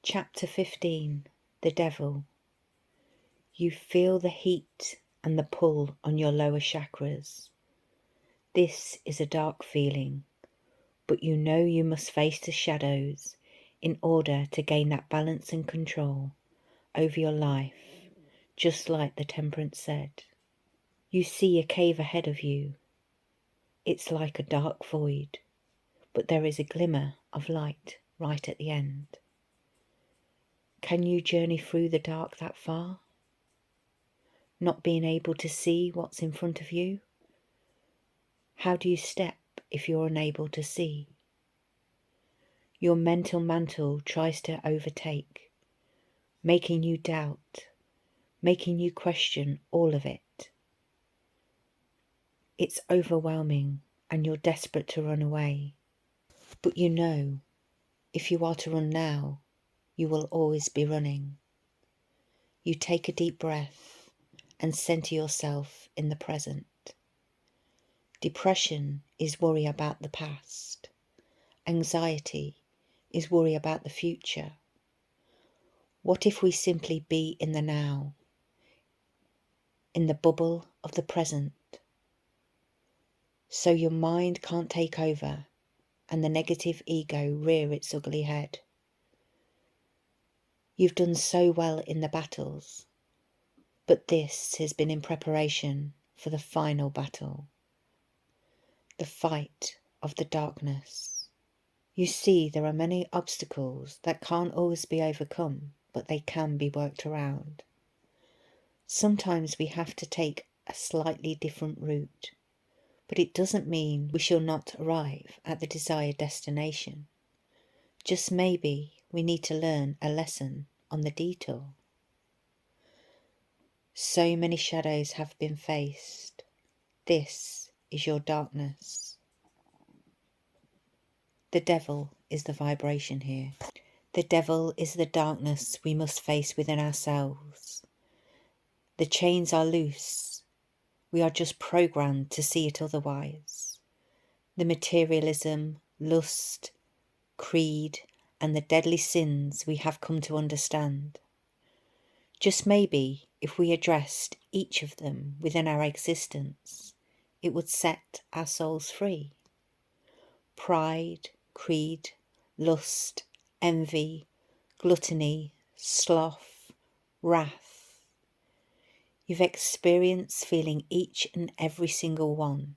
Chapter 15. The Devil. You feel the heat and the pull on your lower chakras. This is a dark feeling, but you know you must face the shadows in order to gain that balance and control over your life, just like the Temperance said. You see a cave ahead of you. It's like a dark void, but there is a glimmer of light right at the end. Can you journey through the dark that far? Not being able to see what's in front of you? How do you step if you're unable to see? Your mental mantle tries to overtake, making you doubt, making you question all of it. It's overwhelming and you're desperate to run away. But you know, if you are to run now, you will always be running. You take a deep breath and center yourself in the present. Depression is worry about the past. Anxiety is worry about the future. What if we simply be in the now, in the bubble of the present, so your mind can't take over and the negative ego rear its ugly head? You've done so well in the battles, but this has been in preparation for the final battle, the fight of the darkness. You see, there are many obstacles that can't always be overcome, but they can be worked around. Sometimes we have to take a slightly different route, but it doesn't mean we shall not arrive at the desired destination. Just maybe we need to learn a lesson on the detour. So many shadows have been faced. This is your darkness. The devil is the vibration here. The devil is the darkness we must face within ourselves. The chains are loose. We are just programmed to see it otherwise. The materialism, lust, creed, and the deadly sins we have come to understand. Just maybe, if we addressed each of them within our existence, it would set our souls free. Pride, greed, lust, envy, gluttony, sloth, wrath. You've experienced feeling each and every single one.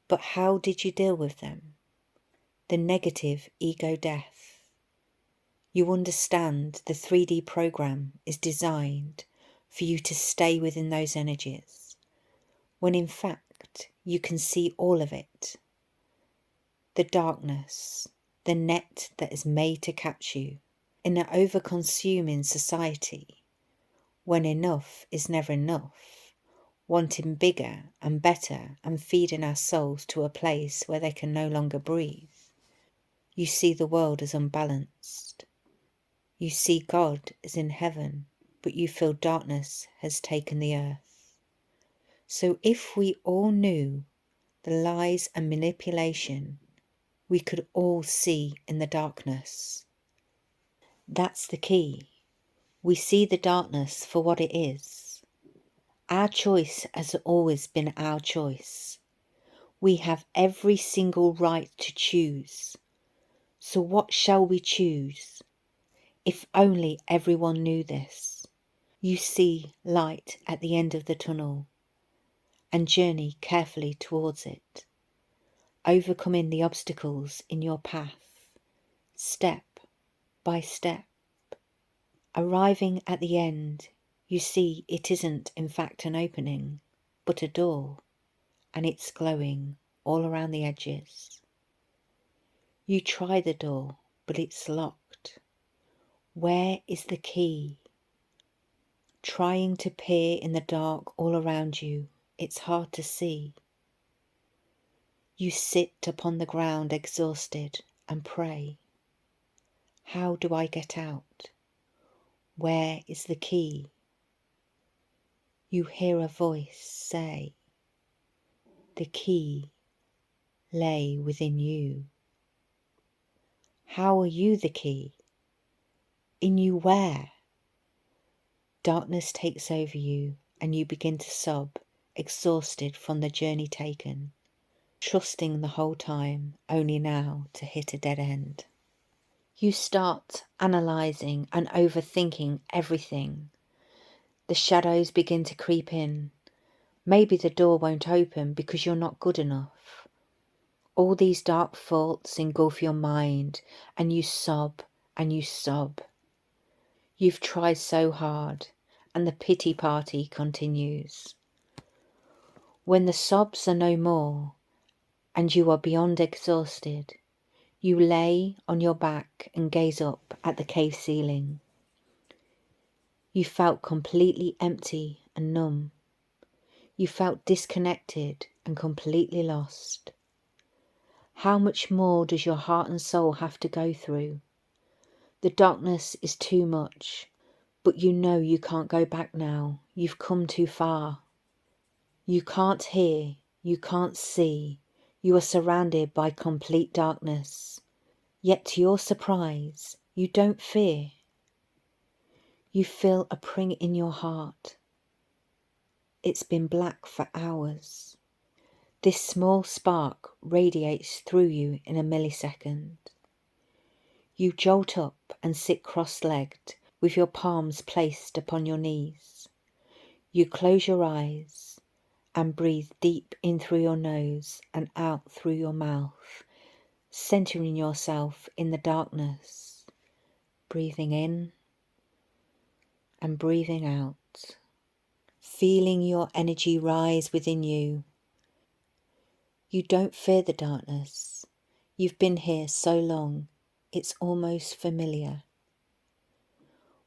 But how did you deal with them? The negative ego death. You understand the 3D program is designed for you to stay within those energies, when in fact you can see all of it. The darkness, the net that is made to catch you in an over-consuming society, when enough is never enough, wanting bigger and better and feeding our souls to a place where they can no longer breathe. You see the world as unbalanced. You see God as in heaven, but you feel darkness has taken the earth. So if we all knew the lies and manipulation we could all see in the darkness. That's the key. We see the darkness for what it is. Our choice has always been our choice. We have every single right to choose. So what shall we choose? If only everyone knew this. You see light at the end of the tunnel and journey carefully towards it, overcoming the obstacles in your path, step by step. Arriving at the end, you see it isn't in fact an opening, but a door, and it's glowing all around the edges. You try the door, but it's locked. Where is the key? Trying to peer in the dark all around you, it's hard to see. You sit upon the ground exhausted and pray. How do I get out? Where is the key? You hear a voice say, the key lay within you. How are you the key? In you where? Darkness takes over you and you begin to sob, exhausted from the journey taken, trusting the whole time only now to hit a dead end. You start analysing and overthinking everything. The shadows begin to creep in. Maybe the door won't open because you're not good enough. All these dark thoughts engulf your mind and you sob and you sob. You've tried so hard and the pity party continues. When the sobs are no more and you are beyond exhausted, you lay on your back and gaze up at the cave ceiling. You felt completely empty and numb. You felt disconnected and completely lost. How much more does your heart and soul have to go through? The darkness is too much, but you know you can't go back now. You've come too far. You can't hear, you can't see. You are surrounded by complete darkness. Yet to your surprise, you don't fear. You feel a pring in your heart. It's been black for hours. This small spark radiates through you in a millisecond. You jolt up and sit cross-legged with your palms placed upon your knees. You close your eyes and breathe deep in through your nose and out through your mouth, centering yourself in the darkness, breathing in and breathing out, feeling your energy rise within you. You don't fear the darkness. You've been here so long, it's almost familiar.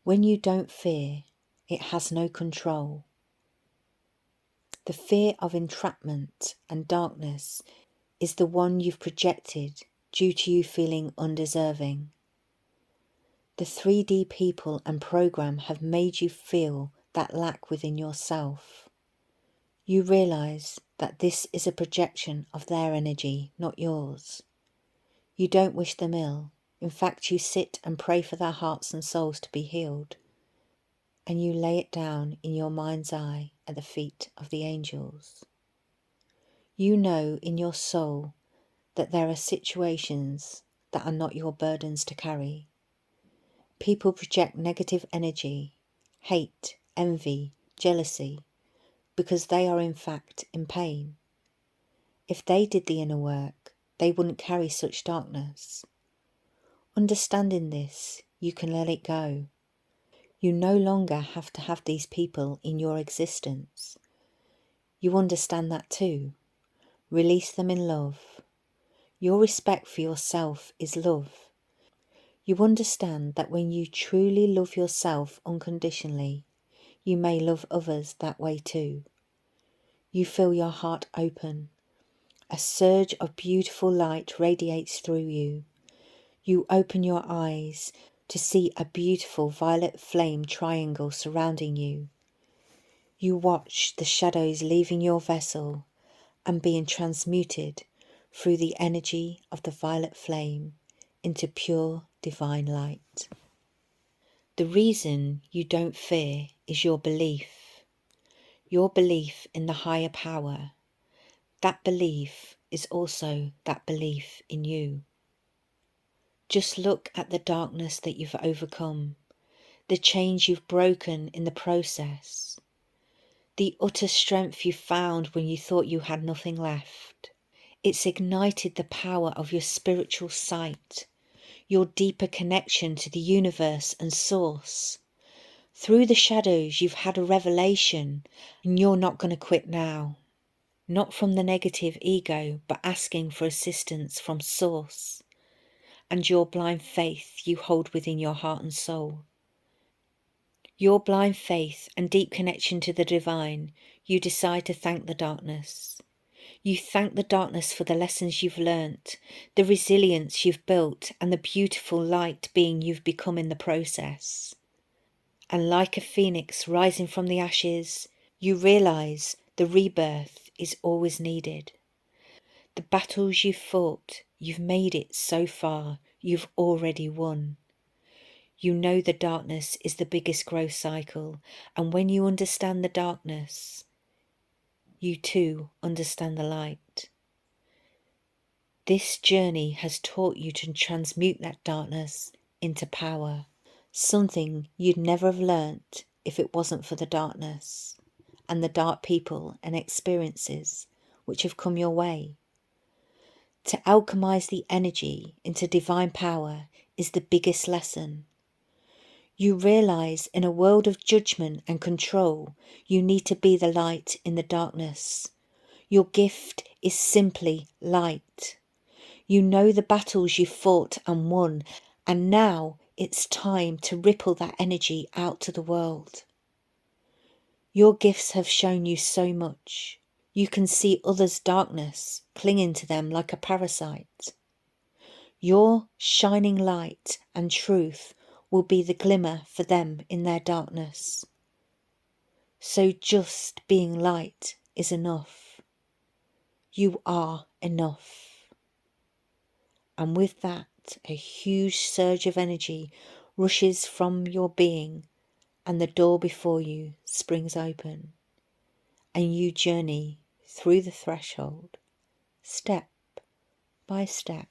When you don't fear, it has no control. The fear of entrapment and darkness is the one you've projected due to you feeling undeserving. The 3D people and program have made you feel that lack within yourself. You realise that this is a projection of their energy, not yours. You don't wish them ill. In fact, you sit and pray for their hearts and souls to be healed. And you lay it down in your mind's eye at the feet of the angels. You know in your soul that there are situations that are not your burdens to carry. People project negative energy, hate, envy, jealousy, because they are in fact in pain. If they did the inner work, they wouldn't carry such darkness. Understanding this, you can let it go. You no longer have to have these people in your existence. You understand that too. Release them in love. Your respect for yourself is love. You understand that when you truly love yourself unconditionally, you may love others that way too. You feel your heart open. A surge of beautiful light radiates through you. You open your eyes to see a beautiful violet flame triangle surrounding you. You watch the shadows leaving your vessel and being transmuted through the energy of the violet flame into pure divine light. The reason you don't fear is your belief in the higher power. That belief is also that belief in you. Just look at the darkness that you've overcome, the chains you've broken in the process, the utter strength you found when you thought you had nothing left. It's ignited the power of your spiritual sight, your deeper connection to the universe and source. Through the shadows, you've had a revelation, and you're not going to quit now. Not from the negative ego, but asking for assistance from source and your blind faith you hold within your heart and soul. Your blind faith and deep connection to the divine, you decide to thank the darkness. You thank the darkness for the lessons you've learnt, the resilience you've built, and the beautiful light being you've become in the process. And like a phoenix rising from the ashes, you realise the rebirth is always needed. The battles you've fought, you've made it so far, you've already won. You know the darkness is the biggest growth cycle, and when you understand the darkness, you too understand the light. This journey has taught you to transmute that darkness into power, something you'd never have learnt if it wasn't for the darkness and the dark people and experiences which have come your way. To alchemize the energy into divine power is the biggest lesson. You realize in a world of judgment and control, you need to be the light in the darkness. Your gift is simply light. You know the battles you've fought and won, and now it's time to ripple that energy out to the world. Your gifts have shown you so much. You can see others' darkness clinging to them like a parasite. Your shining light and truth will be the glimmer for them in their darkness. So just being light is enough. You are enough. And with that, a huge surge of energy rushes from your being, and the door before you springs open, and you journey through the threshold, step by step,